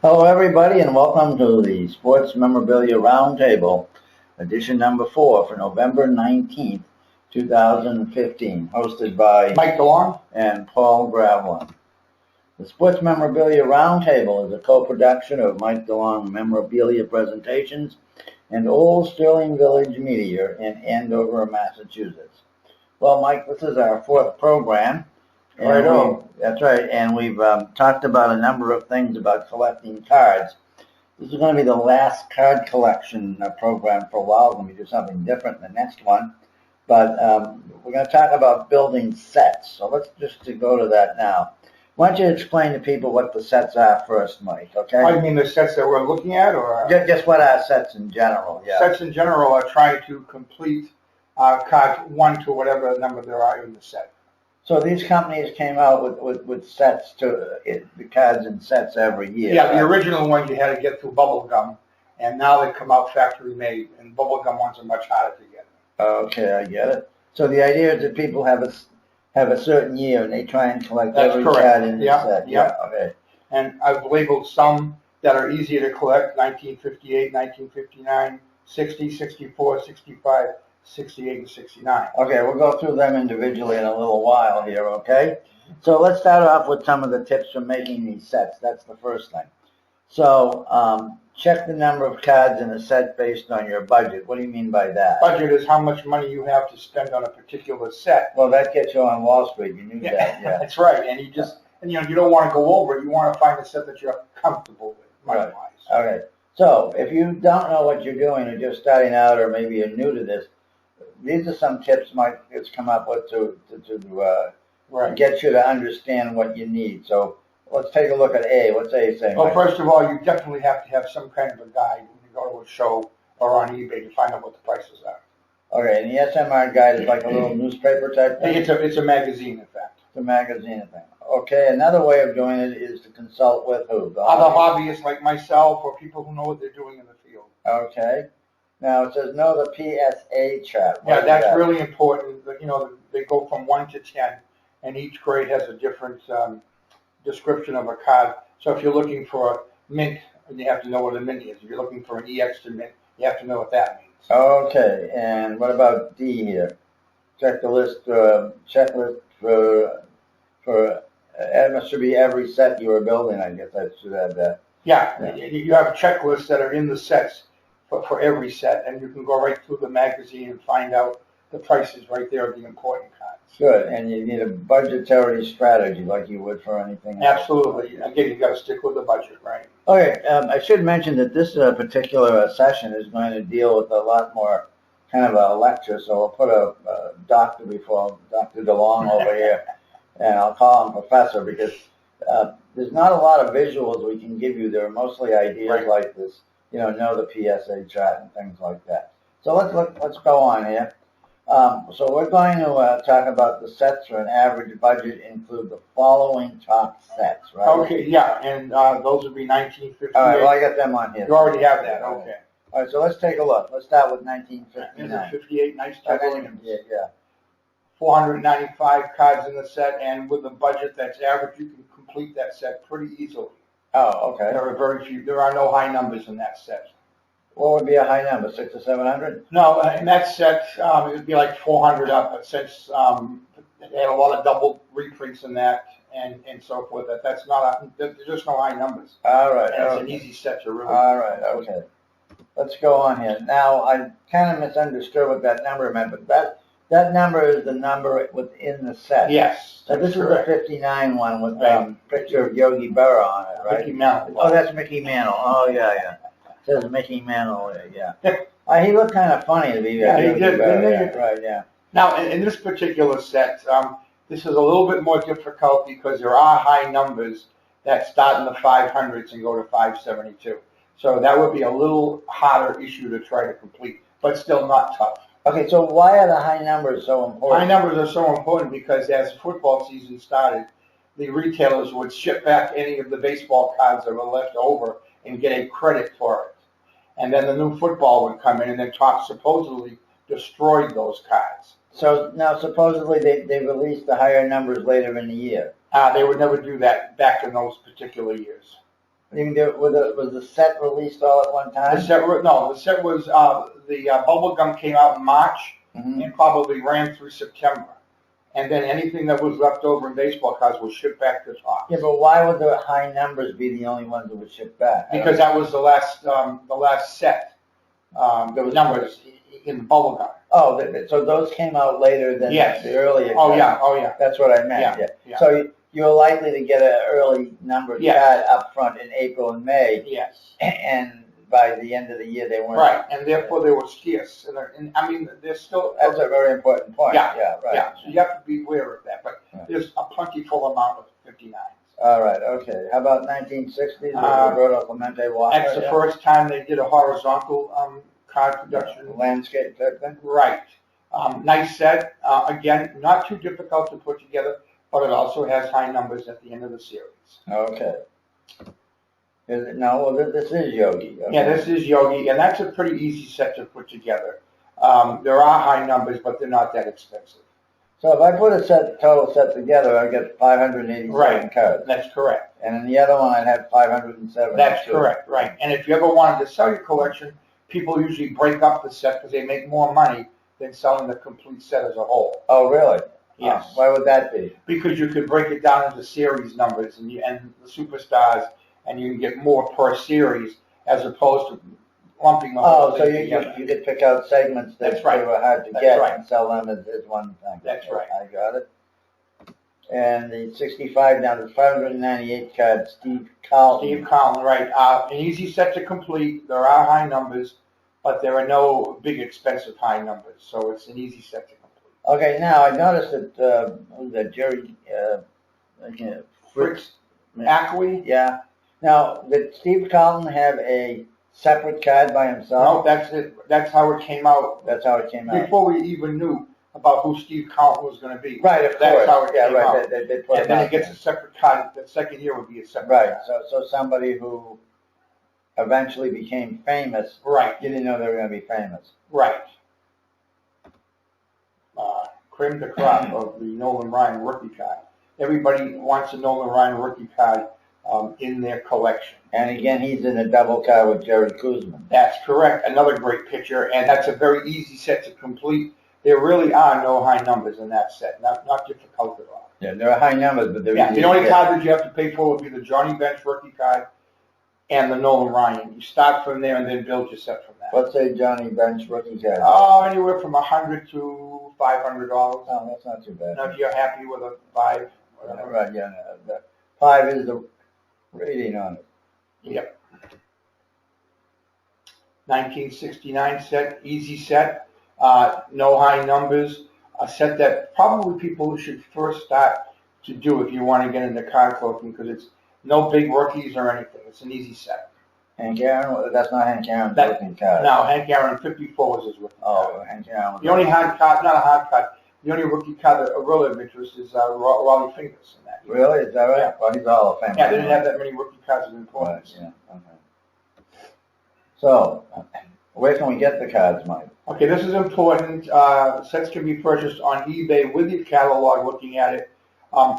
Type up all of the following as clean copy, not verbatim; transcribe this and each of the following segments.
Hello, everybody, and welcome to the Sports Memorabilia RoundTable Edition number 4 for November 19th, 2015, hosted by Mike Delong and Paul Gravlin. The Sports Memorabilia RoundTable is a co-production of Mike Delong Memorabilia Presentations and Old Sterling Village Media in Andover, Massachusetts. Well, Mike, this is our 4th program. That's right, and we've talked about a number of things about collecting cards. This is going to be the last card collection program for a while. We're going to do something different in the next one, but we're going to talk about building sets. So let's just go to that now. Why don't you explain to people what the sets are first, Mike, okay? Oh, you mean the sets that we're looking at, or? Just what are sets in general, yeah. Sets in general are trying to complete cards 1 to whatever number there are in the set. So these companies came out with sets the cards in sets every year. Yeah, the original ones you had to get through bubble gum, and now they come out factory made, and bubble gum ones are much harder to get. Okay, I get it. So the idea is that people have a certain year and they try and collect every card in the set. Yeah. Okay. And I've labeled some that are easier to collect: 1958, 1959, 60, 64, 65. 68 and 69. Okay, we'll go through them individually in a little while here, okay? So let's start off with some of the tips for making these sets. That's the first thing. So check the number of cards in a set based on your budget. What do you mean by that? Budget is how much money you have to spend on a particular set. Well, that gets you on Wall Street. You knew that, yeah. That's right. And you don't want to go over it. You want to find a set that you're comfortable with, money-wise. Right. Okay. So if you don't know what you're doing or just starting out or maybe you're new to this, these are some tips Mike has come up with to get you to understand what you need. So let's take a look at A. What's A saying? Well, first of all, you definitely have to have some kind of a guide when you go to a show or on eBay to find out what the prices are. Okay, and the SMR guide is like a little newspaper type thing? It's a magazine, in fact. It's a magazine thing. Okay, another way of doing it is to consult with who? Other hobbyists like myself or people who know what they're doing in the field. Okay. Now it says know the PSA chart. Yeah, that's really important. They go from 1 to 10, and each grade has a different description of a card. So if you're looking for a mint, you have to know what a mint is. If you're looking for an EX to mint, you have to know what that means. Okay, and what about D here? Checklist for it should be every set you are building. I guess I should add that. Yeah, you have checklists that are in the sets. For every set, and you can go right through the magazine and find out the prices right there of the important cards. Good, and you need a budgetary strategy like you would for anything else. Absolutely. Again, you've got to stick with the budget, right? Okay, I should mention that this particular session is going to deal with a lot more kind of a lecture, so I'll put a doctor before Dr. Delong over here, and I'll call him Professor because there's not a lot of visuals we can give you. They're mostly ideas like this. Know the PSA chart and things like that. So let's go on here. So we're going to talk about the sets for an average budget include the following top sets, right? Okay, yeah, and those would be 1958. All right, well, I got them on here. You already have that, okay. All right, so let's take a look. Let's start with 1959. 1958, nice title. Yeah. 495 cards in the set, and with a budget that's average, you can complete that set pretty easily. Oh, okay. There are very few. There are no high numbers in that set. What would be a high number? 600 or 700? No, in that set it would be like 400 up. But since they had a lot of double reprints in that and so forth, that's not there's just no high numbers. All right. And it's an easy set to really. All right. Okay. Let's go on here. Now I kind of misunderstood what that number meant, but that number is the number within the set. Yes. So this is the 59 one with a picture of Yogi Berra on it, right? Mickey Mantle. Oh, that's Mickey Mantle. Oh, yeah. It says Mickey Mantle, yeah. He looked kind of funny to be there. Yeah, he did. Right, yeah. Now, in this particular set, this is a little bit more difficult because there are high numbers that start in the 500s and go to 572. So that would be a little harder issue to try to complete, but still not tough. Okay, so why are the high numbers so important? High numbers are so important because as football season started, the retailers would ship back any of the baseball cards that were left over and get a credit for it. And then the new football would come in, and then Top supposedly destroyed those cards. So now supposedly they released the higher numbers later in the year. They would never do that back in those particular years. You can do it was the set released all at one time? The set was the bubble gum came out in March and probably ran through September. And then anything that was left over in baseball cards was shipped back to Topps. Yeah, but why would the high numbers be the only ones that would ship back? Because that was the last set. There was numbers in the bubble gum. Oh, so those came out later than the earlier cards. Oh yeah. That's what I meant. Yeah. So you're likely to get an early numbered card up front in April and May. Yes. And by the end of the year, they weren't. Right, and therefore they were scarce. And I mean, there's still. That's a very important point. Yeah, right. Yeah, so you have to be aware of that. But there's a plentiful amount of 59s. All right, okay. How about 1960s? Roberto Clemente Walker. That's the first time they did a horizontal card production. Landscape type thing? Right. Nice set. Again, not too difficult to put together, but it also has high numbers at the end of the series. Okay. No, well, this is Yogi. Okay. Yeah, this is Yogi, and that's a pretty easy set to put together. There are high numbers, but they're not that expensive. So if I put a total set together, I get 587 cards. That's correct. And in the other one, I'd have 507. That's correct, right. And if you ever wanted to sell your collection, people usually break up the set because they make more money than selling the complete set as a whole. Oh, really? Yes. Why would that be? Because you could break it down into series numbers and the superstars, and you can get more per series as opposed to lumping the whole thing together. You could pick out segments that were hard to get and sell them as one thing. That's right. I got it. And the 65 down to 598 card, Steve Carlton. Steve Carlton, right. An easy set to complete. There are high numbers, but there are no big expensive high numbers, so it's an easy set to complete. Okay, now I noticed that Jerry Fritz Ackley. Yeah. Now, did Steve Carlton have a separate card by himself? No, that's it. That's how it came out. That's how it came out. Before we even knew about who Steve Carlton was going to be. Right, of course. That's how it came out. They put and then it gets a separate card. The second year would be a separate card. So somebody who eventually became famous. Right. You didn't know they were going to be famous. Right. Creme de crop of the Nolan Ryan rookie card. Everybody wants a Nolan Ryan rookie card in their collection. And again, he's in a double card with Jerry Kuzman. That's correct. Another great picture, and that's a very easy set to complete. There really are no high numbers in that set. Not difficult at all. Yeah, there are high numbers, but the only card that you have to pay for would be the Johnny Bench rookie card and the Nolan Ryan. You start from there and then build your set from that. Let's say Johnny Bench rookie card. Oh, anywhere from $100 to $500. Oh, that's not too bad. Now, if you're happy with a 5, whatever. Right, yeah. The 5 is the rating on it. Yep. 1969 set, easy set, no high numbers, a set that probably people should first start to do if you want to get into card collecting because it's no big rookies or anything. It's an easy set. Hank Aaron? That's not Hank Aaron's rookie card. No, Hank Aaron 54 was his rookie card. Oh, Hank Aaron. The only hard card, not a hard card, the only rookie card that really of interest is Raleigh Fingers in that. Really? Is that right? Yeah. Well, he's all of fame. Yeah, they didn't have that many rookie cards of importance. Right, yeah, okay. So, where can we get the cards, Mike? Okay, this is important. Sets can be purchased on eBay with your catalog, looking at it.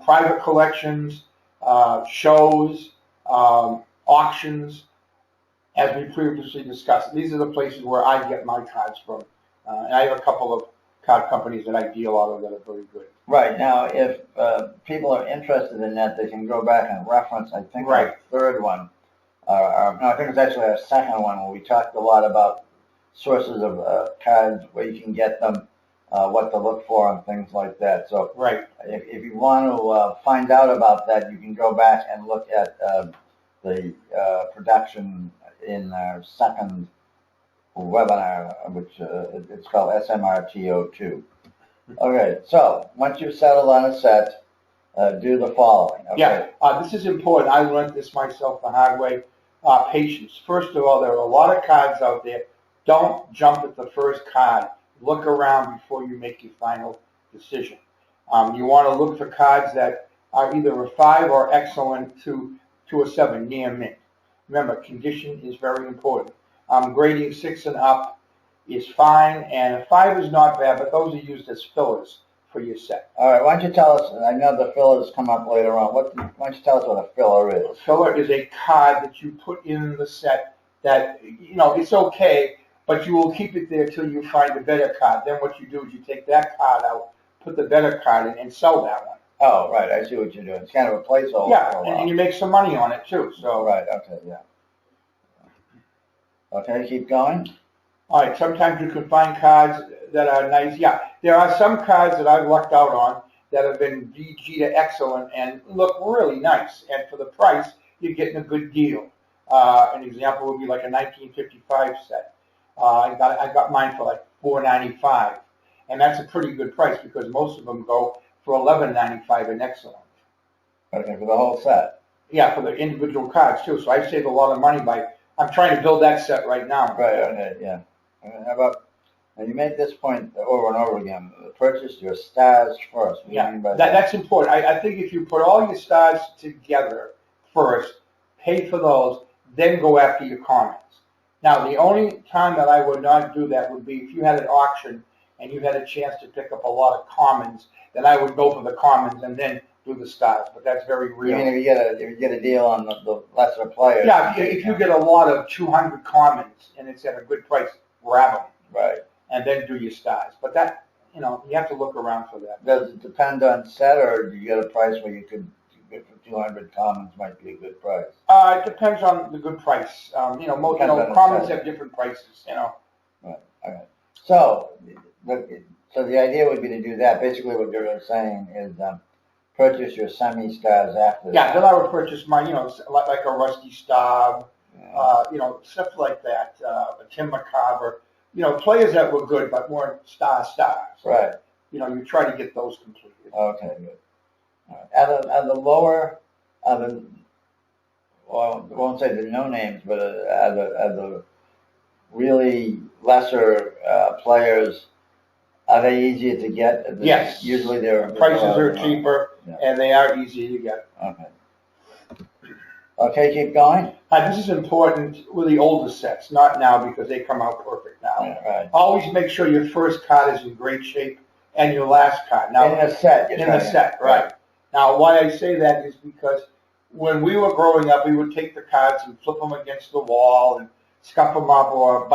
Private collections, shows, auctions, as we previously discussed. These are the places where I get my cards from. And I have a couple of card companies that I deal out of that are very good. Right. Now, if people are interested in that, they can go back and reference, I think, our third one. No, I think it's actually our second one where we talked a lot about sources of cards, where you can get them, what to look for, and things like that. So if you want to find out about that, you can go back and look at the production in our second webinar, which it's called SMRTO2. Okay, so once you've settled on a set, do the following. Okay? Yeah, this is important. I learned this myself the hard way. Patience. First of all, there are a lot of cards out there. Don't jump at the first card. Look around before you make your final decision. You want to look for cards that are either a 5 or excellent to a 7, near mint. Remember, condition is very important. Grading 6 and up is fine, and a 5 is not bad, but those are used as fillers for your set. All right, why don't you tell us, I know the fillers come up later on. Why don't you tell us what a filler is? A filler is a card that you put in the set that, it's okay, but you will keep it there till you find a better card. Then what you do is you take that card out, put the better card in, and sell that one. Oh, right, I see what you're doing. It's kind of a placeholder. Yeah, for a while. and you make some money on it too. So right, okay, yeah. Okay, keep going. All right, sometimes you can find cards that are nice. Yeah, there are some cards that I've lucked out on that have been VG to excellent and look really nice. And for the price, you're getting a good deal. An example would be like a 1955 set. I got mine for like $4.95, and that's a pretty good price because most of them go for $11.95 in excellent. Okay, for the whole set. Yeah, for the individual cards too. So I saved a lot of money I'm trying to build that set right now. Right, okay, yeah. How about, now you make this point over and over again, purchase your stars first. What do you mean by that? That's important. I think if you put all your stars together first, pay for those, then go after your commons. Now, the only time that I would not do that would be if you had an auction and you had a chance to pick up a lot of commons, then I would go for the commons and then do the stars. But that's very real. You mean if you get a deal on the lesser players? Yeah, if you get a lot of 200 commons and it's at a good price, grab them. Right. And then do your stars. But that, you have to look around for that. Does it depend on set, or do you get a price where you could get for 200 commons might be a good price? It depends on the good price. Commons have different prices. Right. Okay. So the idea would be to do that. Basically, what you're saying is purchase your semi-stars after. Yeah, then I would purchase mine. Like a Rusty Staub. Stuff like that. A Tim McCarver. Players that were good but weren't stars. Right. You try to get those completed. Okay, good. Are the lower, well, I won't say the no names, but are the really lesser players, are they easier to get? Yes. Usually their prices are cheaper, and they are easy to get. Okay. Okay, keep going. This is important with the older sets, not now because they come out perfect now. Yeah, right. Always make sure your first card is in great shape and your last card. Now, in a set. Right. Now, why I say that is because when we were growing up, we would take the cards and flip them against the wall and scuff them up, or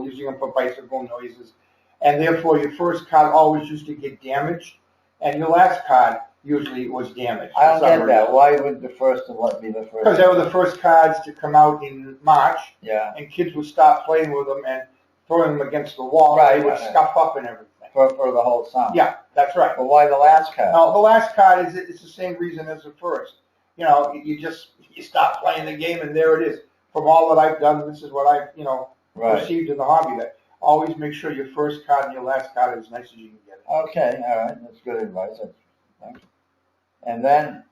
using them for bicycle noises. And therefore, your first card always used to get damaged, and your last card usually was damaged. I don't get that. Why would the first be the first? Because they were the first cards to come out in March, yeah, and kids would start playing with them and throwing them against the wall. Right, they would scuff up and everything. For the whole summer. Yeah, that's right. But why the last card? No, the last card it's the same reason as the first. You stop playing the game, and there it is. From all that I've done, this is what I've received in the hobby. That always make sure your first card and your last card are as nice as you can get it. Okay, all right, that's good advice. Thank you. And then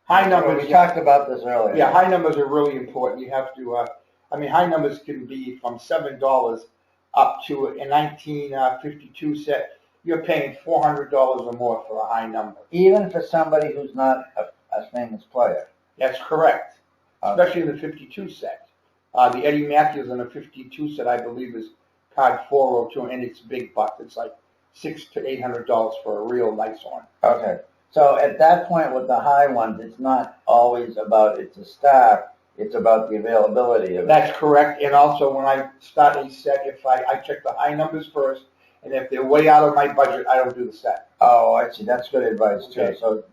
high numbers. We talked about this earlier. Yeah, high numbers are really important. You have to. High numbers can be from $7 up to a 1952 set. You're paying $400 or more for a high number. Even for somebody who's not a famous player. That's correct. Especially in the 52 set. The Eddie Matthews in the 52 set, I believe, is card 402, and it's big bucks. It's like $600 to $800 for a real nice one. Okay. So at that point with the high ones, it's not always about it's a star. It's about the availability of it. That's correct. And also when I start a set, if I check the high numbers first, and if they're way out of my budget, I don't do the set. Oh, I see. That's good advice too. Okay. So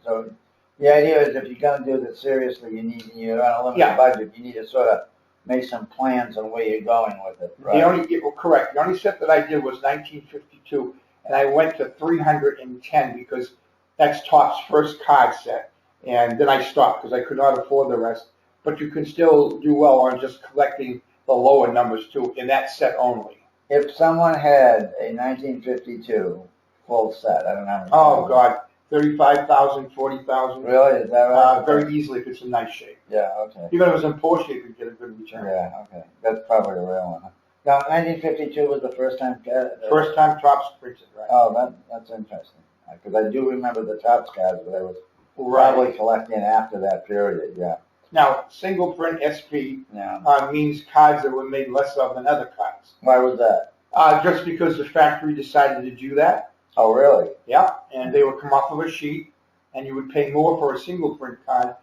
the idea is if you're going to do this seriously, you're on a limited budget. You need to sort of make some plans on where you're going with it. Right? Correct. The only set that I did was 1952, and I went to 310 because that's Topps first card set. And then I stopped because I could not afford the rest. But you can still do well on just collecting the lower numbers too, in that set only. If someone had a 1952 full set, I don't know. Oh God, 35,000, 40,000. Really? Is that right? Very easily if it's in nice shape. Yeah. Okay. Even if it was in poor shape, you'd get a good return. Yeah. Okay. That's probably the real one. Huh? Now, 1952 was the first time. First time Topps printed, right? Oh, that's interesting. Because I do remember the Topps cards, but I was probably collecting after that period. Yeah. Now, single print SP means cards that were made less of than other cards. Why was that? Just because the factory decided to do that. Oh, really? Yeah, and they would come off of a sheet, and you would pay more for a single print card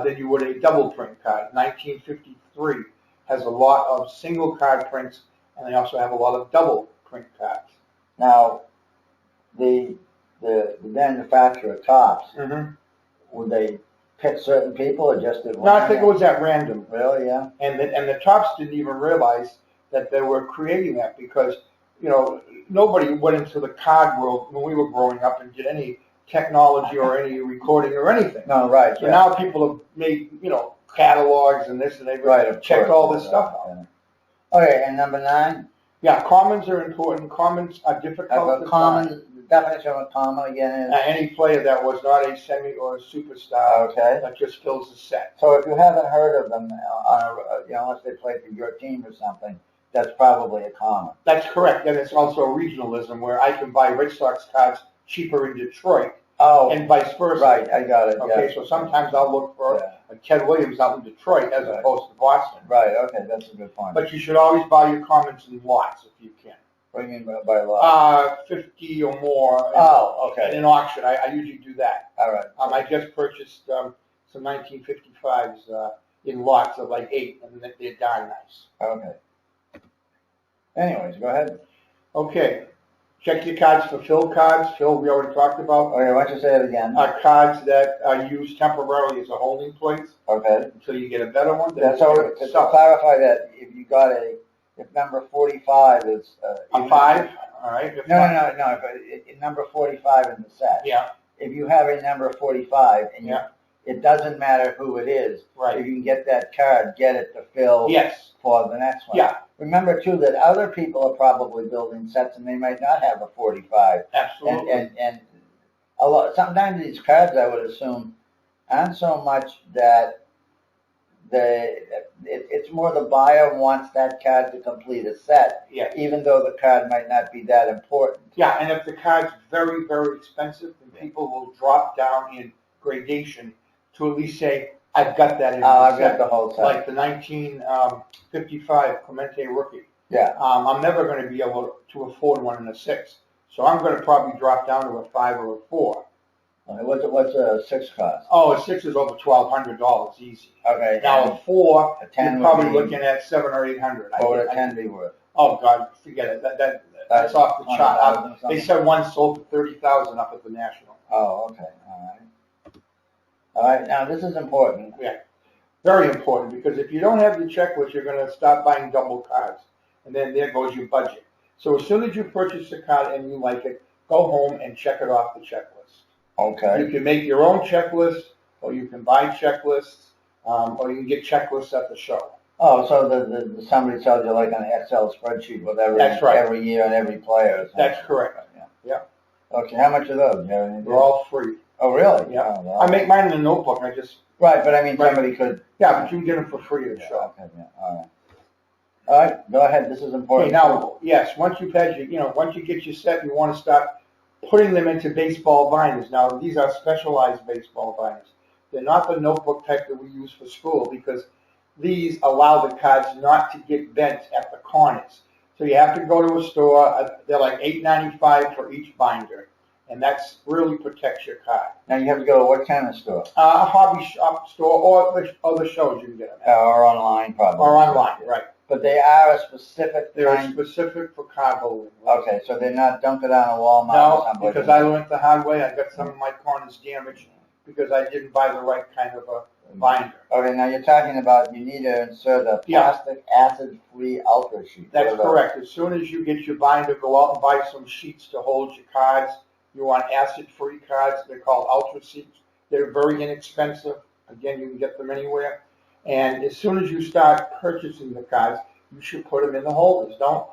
than you would a double print card. 1953 has a lot of single card prints, and they also have a lot of double print cards. Now, the manufacturer Topps, would they pick certain people or just at No, I think it was at random. Really? Yeah. And the Topps didn't even realize that they were creating that because, you know, nobody went into the card world when we were growing up and did any technology or any recording or anything. No, right. So now people have made, you know, catalogs and this and they've checked all this stuff out. Yeah. Okay, and number 9? Yeah, commons are important. Commons are difficult to find. The definition of a common again is? Any player that was not a semi or a superstar that just fills the set. So if you haven't heard of them, you know, unless they play for your team or something, that's probably a common. That's correct, and it's also regionalism where I can buy Red Sox cards cheaper in Detroit. And vice versa. Right, I got it. Okay, so sometimes I'll look for a Ted Williams out in Detroit as opposed to Boston. Right, okay, that's a good point. But you should always buy your commons in lots if you can. What do you mean by lot? 50 or more. Okay. In an auction, I usually do that. All right. I just purchased some 1955s in lots of like 8, and they're darn nice. Okay. Anyways, go ahead. Okay. Check your cards for fill cards. Fill, we already talked about. Okay, why don't you say it again? Cards that are used temporarily as a holding place. Okay. Until you get a better one. Yeah, so to clarify that, if you got if number 45 is... a 5? All right. No. If number 45 in the set. Yeah. If you have a number 45 and it doesn't matter who it is. Right. If you can get that card, get it to fill for the next one. Yeah. Remember, too, that other people are probably building sets and they might not have a 45. Absolutely. And a lot, sometimes these cards, I would assume, aren't so much that it's more the buyer wants that card to complete a set, even though the card might not be that important. Yeah, and if the card's very, very expensive, then people will drop down in gradation to at least say, I've got that in I've got the whole set. Like the 1955 Clemente rookie. Yeah. I'm never going to be able to afford one in a 6. So I'm going to probably drop down to a 5 or a 4. What's a 6 cost? Oh, a 6 is over $1,200 easy. Okay. Now a 4, a 10 you're probably looking at $700 or $800. What would a 10 be worth? Oh God, forget it. That's off the chart. They said one sold for $30,000 up at the National. Oh, okay. All right. Now this is important. Yeah, very important, because if you don't have your checklist, you're going to start buying double cards, and then there goes your budget. So as soon as you purchase a card and you like it, go home and check it off the checklist. Okay. You can make your own checklist, or you can buy checklists, or you can get checklists at the show. Oh, so the somebody tells you like an Excel spreadsheet with every year and every player. That's correct. Yeah. Okay. How much are those? They're all free. Oh, really? Yeah. Oh, I make mine in a notebook. Right, but I mean, somebody could. Yeah, but you can get them for free at the show. Okay. Yeah. All right. Go ahead. This is important. Okay, now, yes, once you've had once you get your set, you want to start putting them into baseball binders. Now, these are specialized baseball binders. They're not the notebook type that we use for school, because these allow the cards not to get bent at the corners. So you have to go to a store. They're like $8.95 for each binder, and that's really protects your card. Now you have to go to what kind of store? A hobby shop store, or the shows you can get them at. Or online, probably. Or online, right. But they are a specific They're specific for card holding. Okay, so they're not dumped it on a Walmart or something? No, because I learned the hard way. I got some of my corners damaged because I didn't buy the right kind of a binder. Okay, now you're talking about you need to insert a plastic acid-free ultra sheet. That's correct. As soon as you get your binder, go out and buy some sheets to hold your cards. You want acid-free cards. They're called ultra sheets. They're very inexpensive. Again, you can get them anywhere. And as soon as you start purchasing the cards, you should put them in the holders. Don't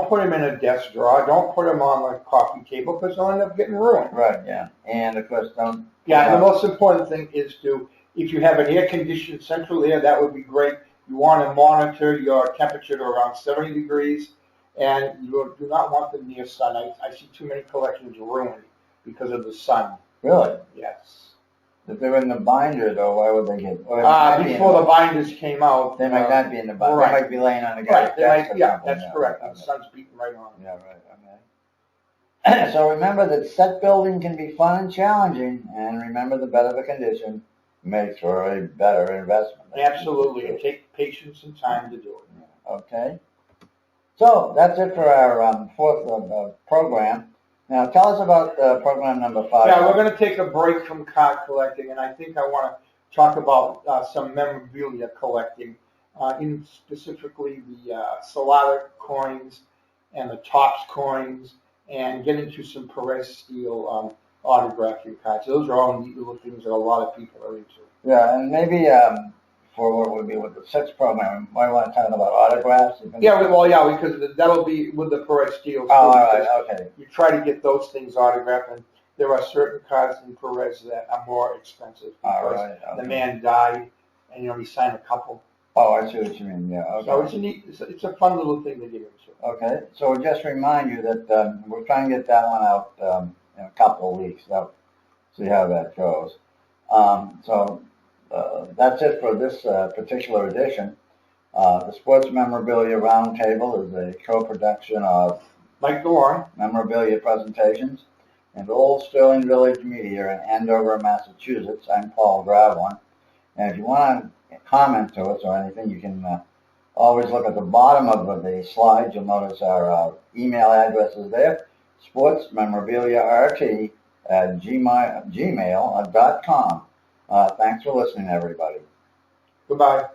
put them in a desk drawer. Don't put them on the coffee table, because they'll end up getting ruined. Right, yeah. And, of course, don't... Yeah, and the most important thing is if you have an air-conditioned central air, that would be great. You want to monitor your temperature to around 70 degrees, and you do not want them near sun. I see too many collections ruined because of the sun. Really? Yes. If they're in the binder, though, why would they get... Before the binders came out. They might not be in the binder. Right. They might be laying on the guy's desk. Yeah, that's correct. The sun's beating right on them. Yeah, right. Okay. So remember that set building can be fun and challenging, and remember the better the condition makes for a better investment. Absolutely, and take patience and time to do it. Okay. So that's it for our fourth program. Now tell us about program number 5. Yeah, we're going to take a break from card collecting, and I think I want to talk about some memorabilia collecting, in specifically the Salada coins and the Topps coins, and get into some Perez Steel autographing cards. Those are all neat little things that a lot of people are into. Yeah, and maybe for what would be with the 6th program, we might want to talk about autographs. Yeah, because that'll be with the Perez Steel. Oh, all right, okay. You try to get those things autographed, and there are certain cards in Perez that are more expensive because the man died, and he signed a couple. Oh, I see what you mean. Yeah. Okay. So it's a fun little thing to get into. Okay. So we'll just remind you that we're trying to get that one out in a couple of weeks. So see how that goes. That's it for this particular edition. The Sports Memorabilia Roundtable is a co-production of Mike Delong, Memorabilia Presentations, and Old Sterling Village Media in Andover, Massachusetts. I'm Paul Gravlin. And if you want to comment to us or anything, you can always look at the bottom of the slide. You'll notice our email address is there, sportsmemorabiliart@gmail.com. Thanks for listening, everybody. Goodbye.